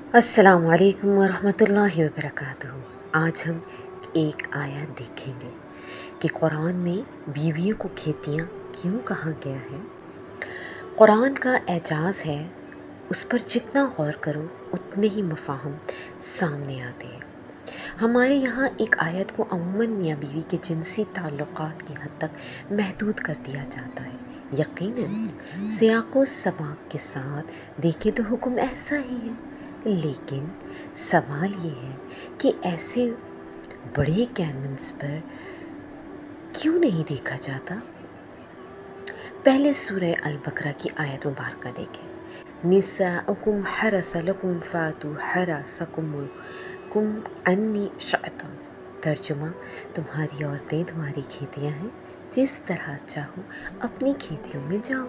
अस्सलाम वालेकुम वरहमतुल्लाहि वबरकातुहू। आज हम एक आयत देखेंगे कि कुरान में बीवियों को खेतियाँ क्यों कहा गया है। कुरान का एजाज़ है, उस पर जितना गौर करो उतने ही मफ़ाहम सामने आते हैं। हमारे यहाँ एक आयत को अमूमन मियाँ बीवी के जिनसी ताल्लुकात की हद तक महदूद कर दिया जाता है। यकीनन सियाक़ो सबाक़ के साथ देखें तो हुक्म ऐसा ही है, लेकिन सवाल ये है कि ऐसे बड़े कैनन्स पर क्यों नहीं देखा जाता। पहले सूरह अल बकरा की आयत मुबारका देखें। निसाउकुम हरस लकुम फातु हरसकुम अन्नी शअतुम। तर्जुमा, तुम्हारी औरतें तुम्हारी खेतियां हैं, जिस तरह चाहो अपनी खेतियों में जाओ।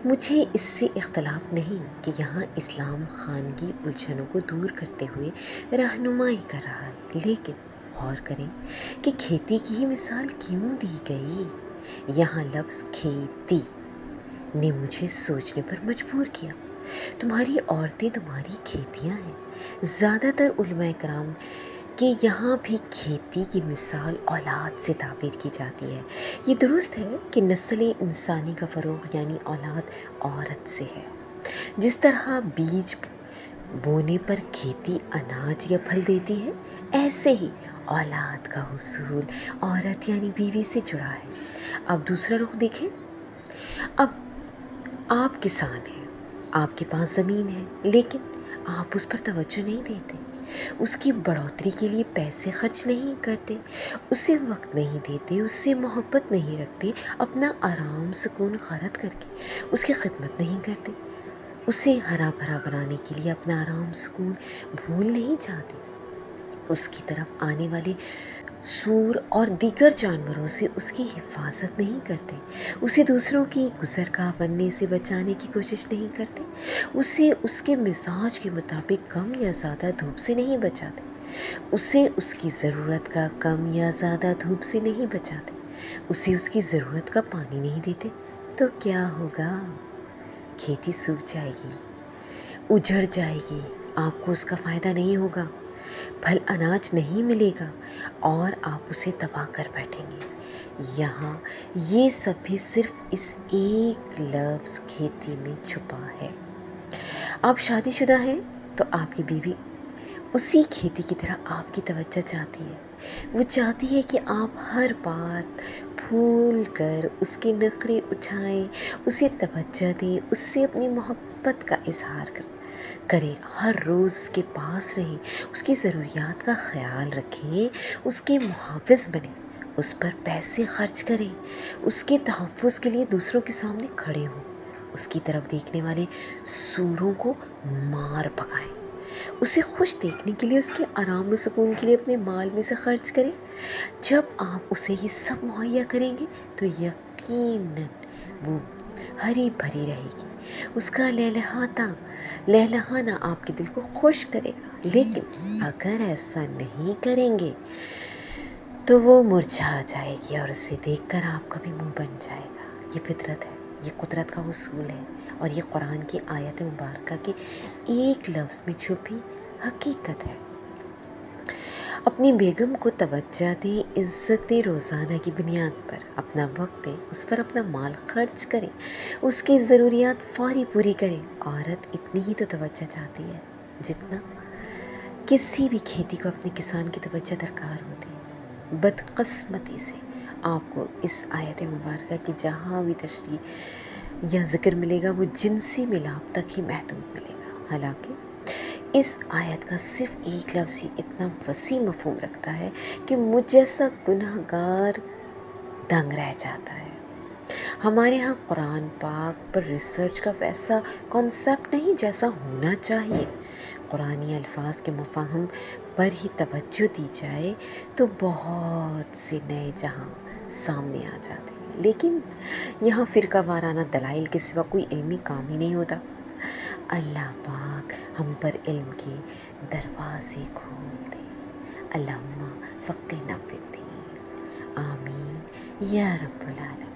मुझे इससे इख्तलाफ नहीं कि यहाँ इस्लाम खानगी उलझनों को दूर करते हुए रहनुमाई कर रहा है, लेकिन गौर करें कि खेती की ही मिसाल क्यों दी गई। यहाँ लफ्ज़ खेती ने मुझे सोचने पर मजबूर किया। तुम्हारी औरतें तुम्हारी खेतियाँ हैं। ज़्यादातर उलमाए कराम कि यहाँ भी खेती की मिसाल औलाद से ताबीर की जाती है। ये दुरुस्त है कि नस्ल इंसानी का फ़रोग़ यानी औलाद औरत से है। जिस तरह बीज बोने पर खेती अनाज या फल देती है, ऐसे ही औलाद का हुसूल औरत यानी बीवी से जुड़ा है। अब दूसरा रुख देखें। अब आप किसान हैं, आपके पास ज़मीन है, लेकिन आप उस पर तवज्जो नहीं देते, उसकी बढ़ोतरी के लिए पैसे खर्च नहीं करते, उसे वक्त नहीं देते, उससे मोहब्बत नहीं रखते, अपना आराम सुकून खर्च करके उसकी खिदमत नहीं करते, उसे हरा भरा बनाने के लिए अपना आराम सुकून भूल नहीं जाते, उसकी तरफ आने वाले सूर और दीगर जानवरों से उसकी हिफाजत नहीं करते, उसे दूसरों की गुज़रगाह बनने से बचाने की कोशिश नहीं करते, उसे उसके मिजाज के मुताबिक कम या ज़्यादा धूप से नहीं बचाते, उसे उसकी ज़रूरत का कम या ज़्यादा धूप से नहीं बचाते, उसे उसकी ज़रूरत का पानी नहीं देते, तो क्या होगा? खेती सूख जाएगी, उजड़ जाएगी, आपको उसका फ़ायदा नहीं होगा, फल अनाज नहीं मिलेगा और आप उसे दबा कर बैठेंगे। यहाँ ये सब भी सिर्फ इस एक लफ्ज़ खेती में छुपा है। आप शादीशुदा हैं तो आपकी बीवी उसी खेती की तरह आपकी तवज्जो चाहती है। वो चाहती है कि आप हर बात भूल कर उसके नखरे उठाएं, उसे तवज्जो दें, उससे अपनी मोहब्बत का इजहार करें, हर रोज़ उसके पास रहें, उसकी ज़रूरियात का ख्याल रखें, उसके मुहाफ़िज़ बने, उस पर पैसे खर्च करें, उसके तहफ़्फ़ुज़ के लिए दूसरों के सामने खड़े हों, उसकी तरफ देखने वाले सूरों को मार भगाएं, उसे खुश देखने के लिए, उसके आराम व सुकून के लिए अपने माल में से खर्च करें। जब आप उसे ये सब मुहैया करेंगे तो यकीनन वो हरी भरी रहेगी, उसका लहलहाना आपके दिल को खुश करेगा। लेकिन अगर ऐसा नहीं करेंगे तो वो मुरझा जाएगी और उसे देखकर आपका भी मुंह बन जाएगा। ये फितरत है, ये कुदरत का उसूल है और ये कुरान की आयत मुबारका के एक लफ्ज़ में छुपी हकीकत है। अपनी बेगम को तवज्जो दें, इज़्ज़त रोज़ाना की बुनियाद पर अपना वक्त दें, उस पर अपना माल खर्च करें, उसकी ज़रूरियात फ़ौरी पूरी करें। औरत इतनी ही तो तवज्जो चाहती है जितना किसी भी खेती को अपने किसान की तवज्जो दरकार होती है। बदकिस्मती से आपको इस आयत मुबारका की जहाँ भी तशरीह या ज़िक्र मिलेगा वो जिनसी मिलाप तक ही महदूद मिलेगा। हालांकि इस आयत का सिर्फ एक लफ्ज़ ही इतना वसी मफ़हूम रखता है कि मुझ जैसा गुनहगार दंग रह जाता है। हमारे यहाँ कुरान पाक पर रिसर्च का वैसा कॉन्सेप्ट नहीं जैसा होना चाहिए। कुरानी अल्फाज के मुफ़ाहम पर ही तवज्जो दी जाए तो बहुत से नए जहां सामने आ जाते हैं, लेकिन यहाँ फ़िरका वाराना दलाइल के सिवा कोई इल्मी काम ही नहीं होता। अल्लाह पाक हम पर इल्म के दरवाज़े खोल दे। अल्लाहुम्मा फ़क़्हिना फ़िद्दीन। आमीन या रब्बल आलमीन।